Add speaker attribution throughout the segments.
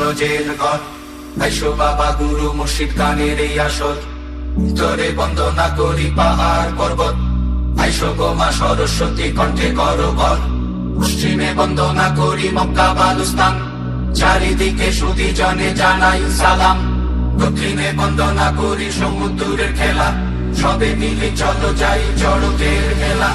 Speaker 1: সরজের ঘর। আইসো বাবা গুরু মুর্শিদ গানের এই আসর, তোরে বন্দনা করি পাহাড় পর্বত। আইসো গো মা সরস্বতী কণ্ঠে করো ভর, পশ্চিমে বন্দনা করি মক্কা বালুস্তান, চারিদিকে সুধী জনে জানাই সালাম। দক্ষিণে বন্দনা করি সমুদ্রের খেলা, সবে মিলে চলো যাই চড়কের মেলা।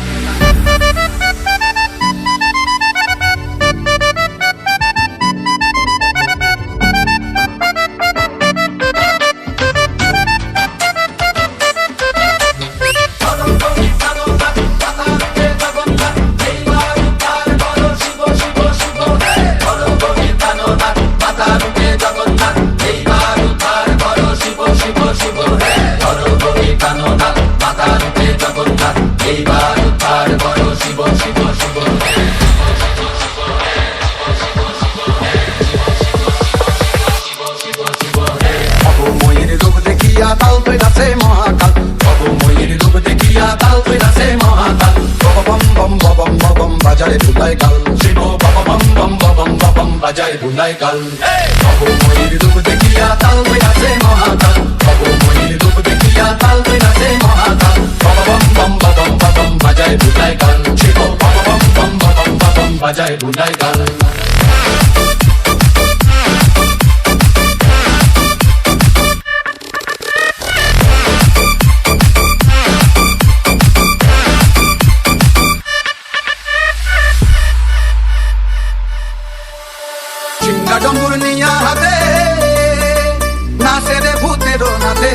Speaker 2: তাল তৈরাছে মহাকাল, অবময়ীর রূপ দেখিয়া তাল তৈরাছে মহাকাল। বম বম বম বম বাজায় ধুলায় কাল, শিব বম বম বম বম বাজায় ধুলায় কাল। অবময়ীর রূপ দেখিয়া তাল তৈরাছে মহাকাল, অবময়ীর রূপ দেখিয়া তাল তৈরাছে মহাকাল। বম বম বম বম বাজায় ধুলায় কাল, শিব বম বম বম বম বাজায় ধুলায় কাল। ডম্বুর নিয়া হাতে নাচে রে ভূতের নাথে,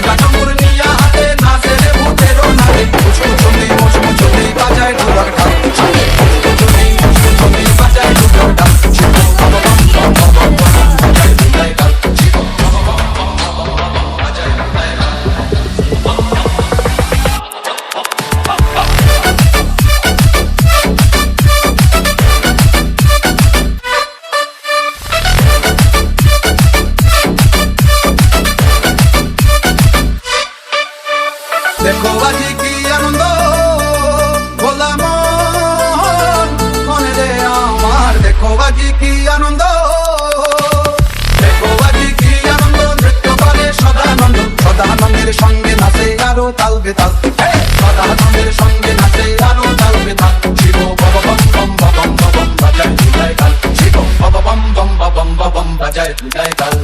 Speaker 2: ডম্বুর নিয়া হাতে নাচে রে ভূতের নাথে। মুচমুচুনি মুচমুচুনি বাজায় ঢোলক ঢাক, মুচমুচুনি মুচমুচুনি বাজায় ঢোলক ঢাক। শিব বম বম বম বম বাজায় ঢোলায় কাল, শিব বম বম বম বম বাজায় ঢোলায় কাল। দেখো আজি কি আনন্দ ভোলা মন মনে রে আমার, দেখো আজি কি আনন্দ, দেখো আজি কি আনন্দ। নৃত্য করে সদানন্দ, সদানন্দের সঙ্গে নাচে আরো তাল বেতাল, সদানন্দের সঙ্গে নাচে আরো তাল বেতাল। শিব বম বম বম বম বম বাজায় ধুলায় কাল, শিব বম বম বম বম বম বাজায় ধুলায় কাল।